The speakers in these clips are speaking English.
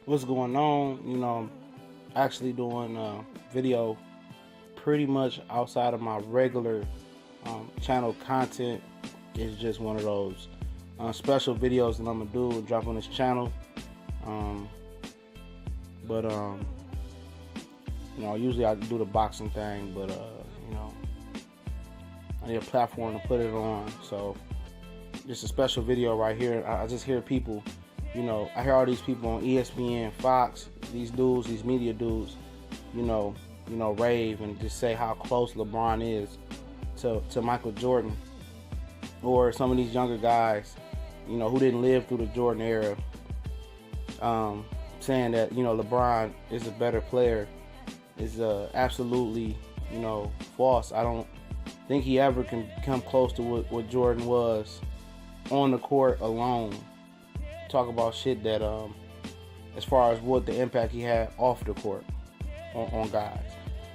what's going on. Actually doing video pretty much outside of my regular channel content. It's just one of those special videos that I'm gonna do and drop on this channel. Um, but usually I do the boxing thing, but I need a platform to put it on. So just a special video right here. I just hear people, I hear all these people on ESPN, Fox, these dudes, these media dudes, rave and just say how close LeBron is to Michael Jordan, or some of these younger guys, who didn't live through the Jordan era, saying that LeBron is a better player is absolutely false. I don't think he ever can come close to what Jordan was on the court alone. Talk about shit that as far as what the impact he had off the court on guys.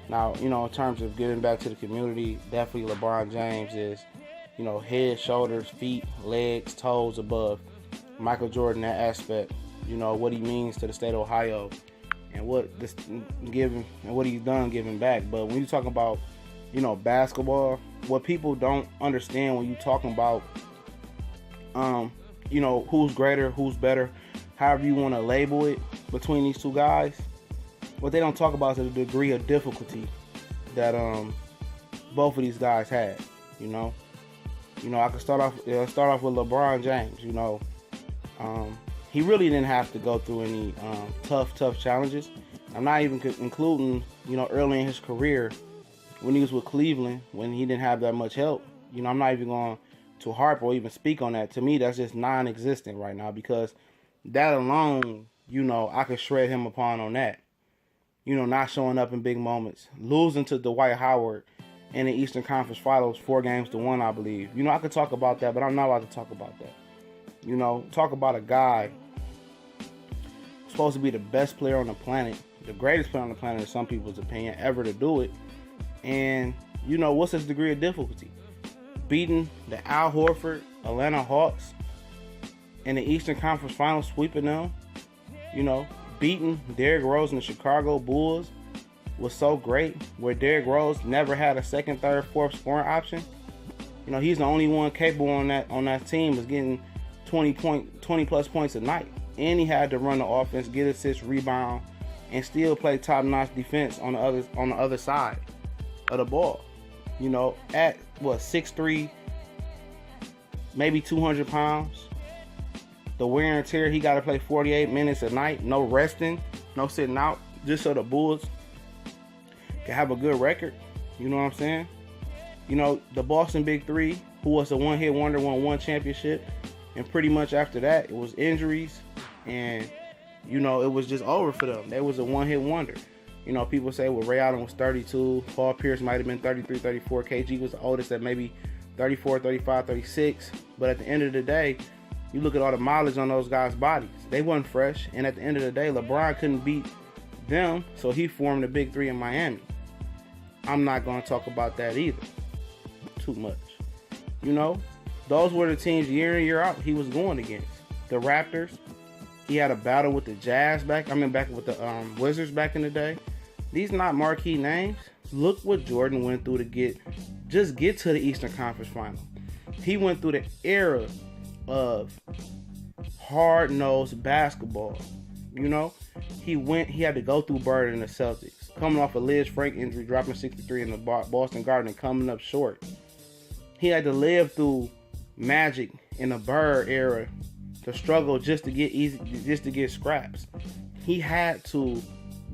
Now, in terms of giving back to the community, definitely LeBron James is, head, shoulders, feet, legs, toes above Michael Jordan, that aspect. What he means to the state of Ohio and what he's done giving back. But when you talk about, basketball, what people don't understand when you talking about, who's greater, who's better, however you want to label it between these two guys, what they don't talk about is the degree of difficulty that both of these guys had. I could start off with LeBron James. He really didn't have to go through any tough challenges. I'm not even including, early in his career when he was with Cleveland, when he didn't have that much help. I'm not even going to harp or even speak on that. To me, that's just non-existent right now, because that alone, I could shred him upon on that. Not showing up in big moments, losing to Dwight Howard in the Eastern Conference Finals 4-1, I believe. I could talk about that, but I'm not allowed to talk about that. Talk about a guy supposed to be the best player on the planet, the greatest player on the planet in some people's opinion, ever to do it. And, what's his degree of difficulty? Beating the Al Horford Atlanta Hawks in the Eastern Conference Finals, sweeping them. Beating Derrick Rose and the Chicago Bulls was so great, where Derrick Rose never had a second, third, fourth scoring option. He's the only one capable on that team was getting 20 plus points a night. And he had to run the offense, get assists, rebound, and still play top-notch defense on the other side of the ball. At 6'3", maybe 200 pounds. The wear and tear, he got to play 48 minutes a night, no resting, no sitting out, just so the Bulls can have a good record. You know what I'm saying? The Boston Big Three, who was a one-hit wonder, won one championship, and pretty much after that, it was injuries, and it was just over for them. They was a one-hit wonder. People say, well, Ray Allen was 32, Paul Pierce might have been 33, 34, KG was the oldest at maybe 34, 35, 36, but at the end of the day, you look at all the mileage on those guys' bodies. They wasn't fresh, and at the end of the day, LeBron couldn't beat them, so he formed the Big Three in Miami. I'm not going to talk about that either. Too much. Those were the teams year in, year out he was going against. The Raptors, he had a battle with the Jazz back with the Wizards back in the day. These not marquee names. Look what Jordan went through to get to the Eastern Conference Final. He went through the era of hard-nosed basketball. He had to go through Bird and the Celtics, coming off a Liz Frank injury, dropping 63 in the Boston Garden and coming up short. He had to live through Magic in the Bird era, to struggle just to get scraps. He had to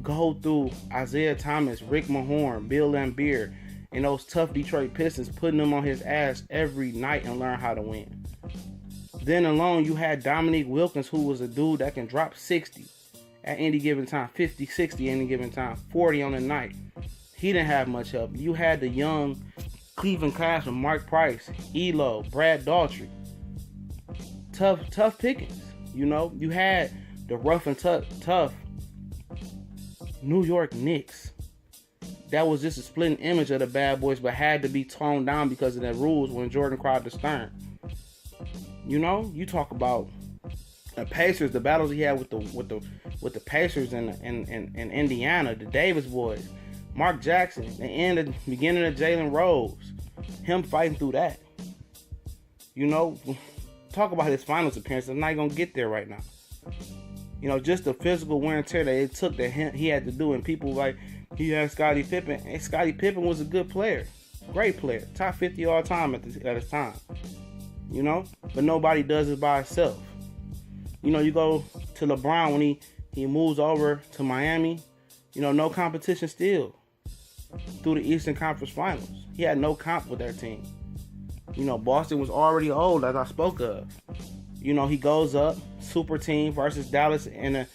go through Isaiah Thomas, Rick Mahorn, Bill Laimbeer, and those tough Detroit Pistons, putting them on his ass every night and learn how to win. Then alone, you had Dominique Wilkins, who was a dude that can drop 60 at any given time, 50, 60 any given time, 40 on the night. He didn't have much help. You had the young Cleveland class from Mark Price, Elo, Brad Daughtry. Tough pickings. You had the rough and tough New York Knicks. That was just a splitting image of the bad boys, but had to be toned down because of the rules when Jordan cried to Stern. You talk about The Pacers, the battles he had with the Pacers in Indiana, the Davis boys, Mark Jackson, the beginning of Jalen Rose, him fighting through that. You know, talk about his finals appearance. I'm not gonna get there right now. You know, just the physical wear and tear that it took that he had to do, and people like he had Scottie Pippen, and Scottie Pippen was a good player, great player, top 50 all time at his time. You know, but nobody does it by itself. You know, you go to LeBron when he moves over to Miami, you know, no competition still through the Eastern Conference Finals. He had no comp with that team. You know, Boston was already old, as I spoke of. You know, he goes up, super team versus Dallas and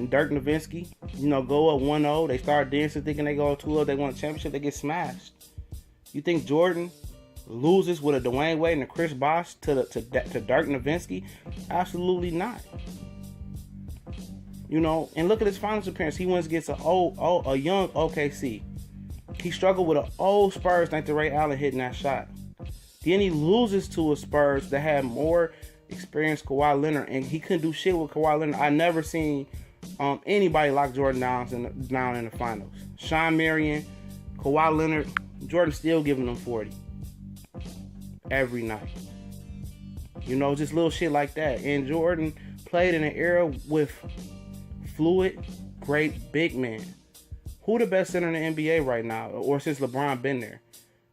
Dirk Nowitzki. You know, go up 1-0. They start dancing, thinking they go 2-0. They won a championship. They get smashed. You think Jordan loses with a Dwayne Wade and a Chris Bosh to Dirk Nowitzki? Absolutely not. You know, and look at his finals appearance. He wins against a young OKC. He struggled with an old Spurs thanks to Ray Allen hitting that shot. Then he loses to a Spurs that had more experienced Kawhi Leonard, and he couldn't do shit with Kawhi Leonard. I never seen anybody lock Jordan down in the finals. Sean Marion, Kawhi Leonard, Jordan still giving them 40 every night. You know, just little shit like that. And Jordan played in an era with fluid, great big men. Who the best center in the NBA right now, or since LeBron been there?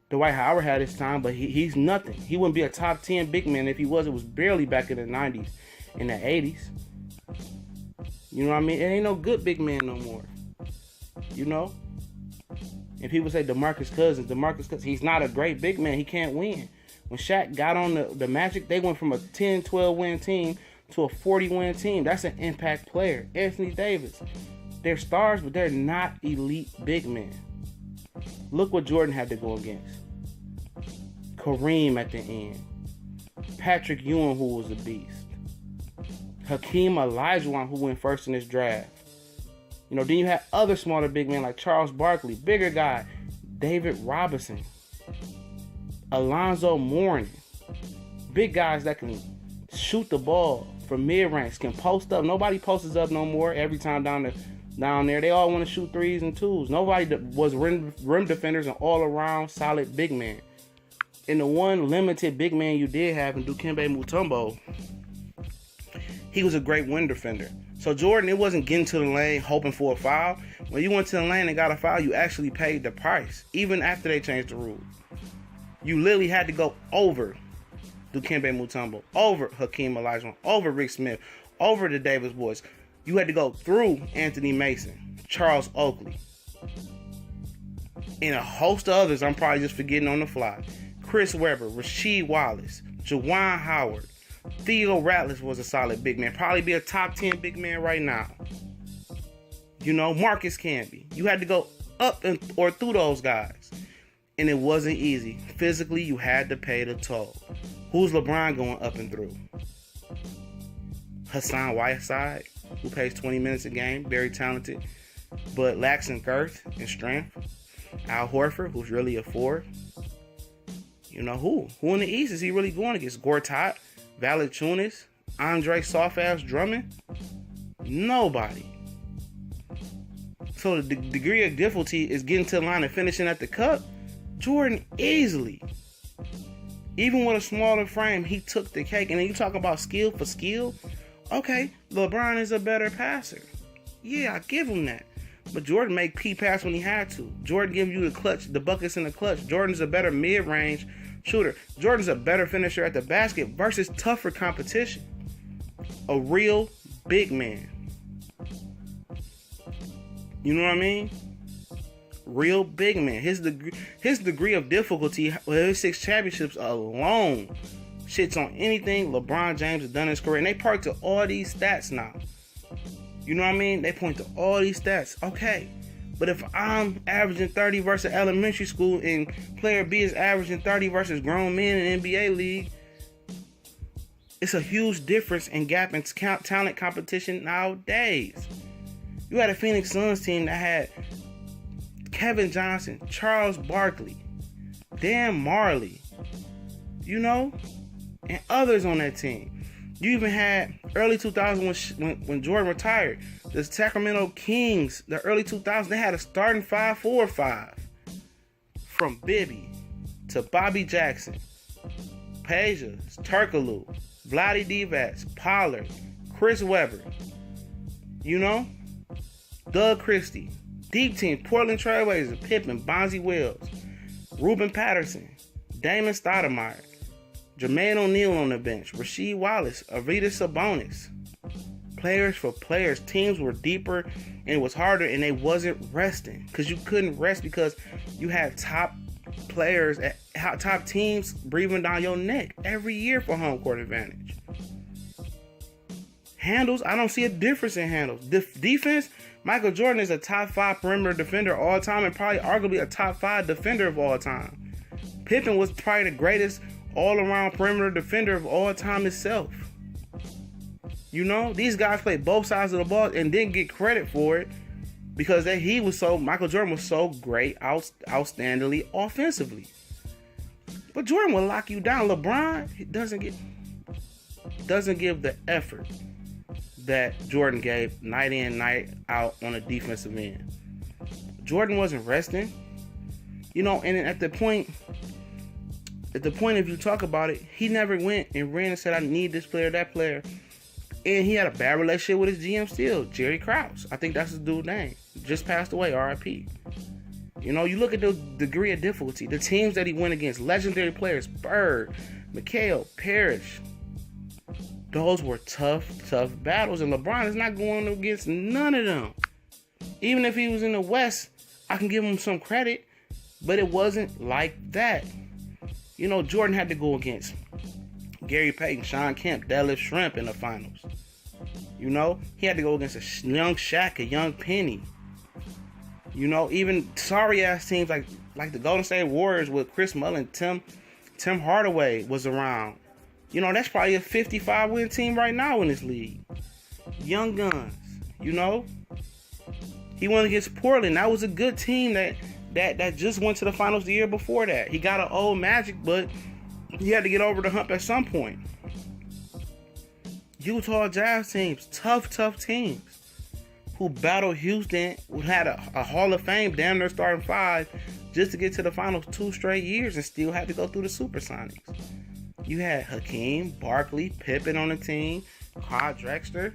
Dwight Howard had his time, but he's nothing. He wouldn't be a top 10 big man if he was. It was barely back in the 90s, in the 80s. You know what I mean? It ain't no good big man no more. You know? And people say DeMarcus Cousins, he's not a great big man. He can't win. When Shaq got on the Magic, they went from a 10, 12 win team to a 40 win team. That's an impact player. Anthony Davis. They're stars, but they're not elite big men. Look what Jordan had to go against. Kareem at the end. Patrick Ewing, who was a beast. Hakeem Olajuwon, who went first in this draft. You know, then you had other smaller big men like Charles Barkley, bigger guy, David Robinson, Alonzo Mourning. Big guys that can shoot the ball from mid-range, can post up. Nobody posts up no more every time down there. They all want to shoot threes and twos. Nobody was rim defenders and all-around solid big man. And the one limited big man you did have in Dikembe Mutombo, he was a great wing defender. So Jordan, it wasn't getting to the lane hoping for a foul. When you went to the lane and got a foul, you actually paid the price, even after they changed the rule. You literally had to go over Dikembe Mutombo, over Hakeem Olajuwon, over Rick Smith, over the Davis boys. You had to go through Anthony Mason, Charles Oakley, and a host of others I'm probably just forgetting on the fly. Chris Webber, Rasheed Wallace, Juwan Howard, Theo Ratliff was a solid big man. Probably be a top 10 big man right now. You know, Marcus Camby. You had to go up or through those guys. And it wasn't easy. Physically, you had to pay the toll. Who's LeBron going up and through? Hassan Whiteside, who plays 20 minutes a game, very talented, but lacks in girth and strength. Al Horford, who's really a 4. You know, who in the East is he really going against? Gortat, Valanciunas, Andre Soft-Ass Drummond? Nobody. So the degree of difficulty is getting to the line and finishing at the cup. Jordan easily. Even with a smaller frame, he took the cake. And then you talk about skill for skill. Okay, LeBron is a better passer. Yeah, I give him that. But Jordan made P pass when he had to. Jordan gives you the clutch, the buckets in the clutch. Jordan's a better mid-range shooter. Jordan's a better finisher at the basket versus tougher competition. A real big man. You know what I mean? Real big man. His degree of difficulty with his 6 championships alone shits on anything LeBron James has done in his career. And they point to all these stats now. You know what I mean? They point to all these stats. Okay. But if I'm averaging 30 versus elementary school and player B is averaging 30 versus grown men in the NBA league, it's a huge difference in gap in talent competition nowadays. You had a Phoenix Suns team that had Kevin Johnson, Charles Barkley, Dan Marley, you know, and others on that team. You even had early 2000s when Jordan retired. The Sacramento Kings, the early 2000s, they had a starting 5-4-5 from Bibby to Bobby Jackson, Peja, Turkoglu, Vlade Divac, Pollard, Chris Webber, Doug Christie, deep team, Portland Trailblazers, Pippen, Bonzi Wells, Ruben Patterson, Damon Stoudemire, Jermaine O'Neal on the bench, Rasheed Wallace, Arvydas Sabonis. Players for players. Teams were deeper and it was harder, and they wasn't resting because you couldn't rest because you had top players at top teams breathing down your neck every year for home court advantage. Handles, I don't see a difference in handles. Defense, Michael Jordan is a top 5 perimeter defender of all time and probably arguably a top 5 defender of all time. Pippen was probably the greatest all-around perimeter defender of all time itself. These guys played both sides of the ball and didn't get credit for it because Michael Jordan was so great, outstandingly offensively. But Jordan will lock you down. LeBron doesn't give the effort that Jordan gave night in, night out on the defensive end. Jordan wasn't resting. And at the point, if you talk about it, he never went and ran and said, I need this player, that player. And he had a bad relationship with his GM still, Jerry Krause. I think that's his dude's name. Just passed away, RIP. You look at the degree of difficulty. The teams that he went against, legendary players, Bird, McHale, Parrish. Those were tough battles. And LeBron is not going against none of them. Even if he was in the West, I can give him some credit. But it wasn't like that. Jordan had to go against Gary Payton, Sean Kemp, Detlef Schrempf in the finals. He had to go against a young Shaq, a young Penny. Even sorry-ass teams like the Golden State Warriors with Chris Mullin, Tim Hardaway was around. That's probably a 55-win team right now in this league. Young guns, He went against Portland. That was a good team that just went to the finals the year before that. He got an old Magic, but he had to get over the hump at some point. Utah Jazz teams, tough teams who battled Houston, who had a Hall of Fame damn near starting 5 just to get to the finals 2 straight years and still had to go through the Supersonics. You had Hakeem, Barkley, Pippen on the team, Clyde Drexler.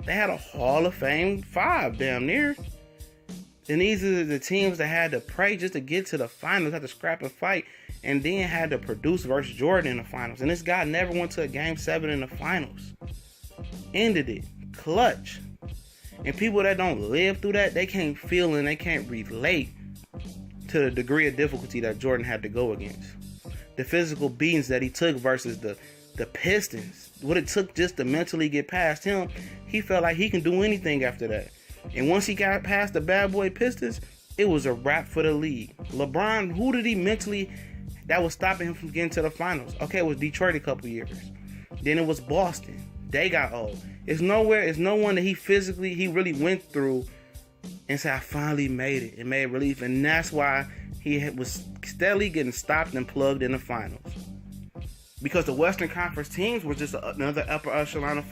They had a Hall of Fame 5 damn near. And these are the teams that had to pray just to get to the finals, had to scrap and fight, and then had to produce versus Jordan in the finals. And this guy never went to a Game 7 in the finals. Ended it. Clutch. And people that don't live through that, they can't feel and they can't relate to the degree of difficulty that Jordan had to go against. The physical beatings that he took versus the Pistons. What it took just to mentally get past him, he felt like he can do anything after that. And once he got past the bad boy Pistons, it was a wrap for the league. LeBron, who did he mentally that was stopping him from getting to the finals? Okay, it was Detroit a couple years. Then it was Boston. They got old. It's no one that he really went through and said, I finally made it. It made relief. And that's why he was steadily getting stopped and plugged in the finals. Because the Western Conference teams were just another upper echelon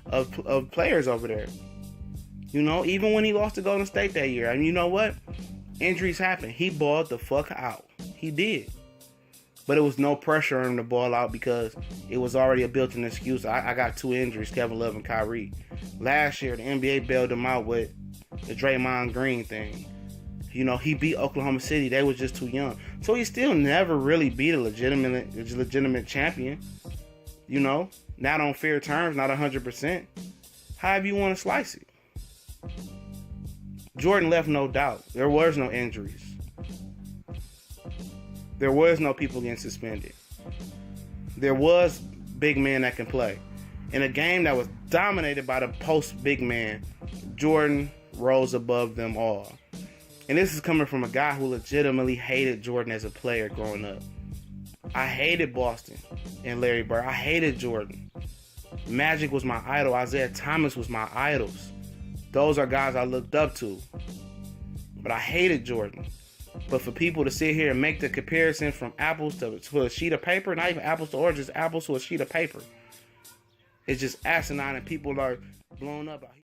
of players over there. Even when he lost to Golden State that year, and you know what? Injuries happen. He balled the fuck out. He did. But it was no pressure on him to ball out because it was already a built-in excuse. I got 2 injuries, Kevin Love and Kyrie. Last year, the NBA bailed him out with the Draymond Green thing. He beat Oklahoma City. They was just too young. So he still never really beat a legitimate champion. Not on fair terms, not 100%. However you want to slice it. Jordan left no doubt. There was no injuries. There was no people getting suspended. There was big men that can play. In a game that was dominated by the post big man, Jordan rose above them all. And this is coming from a guy who legitimately hated Jordan as a player growing up. I hated Boston and Larry Bird. I hated Jordan. Magic was my idol. Isaiah Thomas was my idols. Those are guys I looked up to. But I hated Jordan. But for people to sit here and make the comparison from apples to a sheet of paper, not even apples to oranges, apples to a sheet of paper. is just asinine, and people are blown up out here.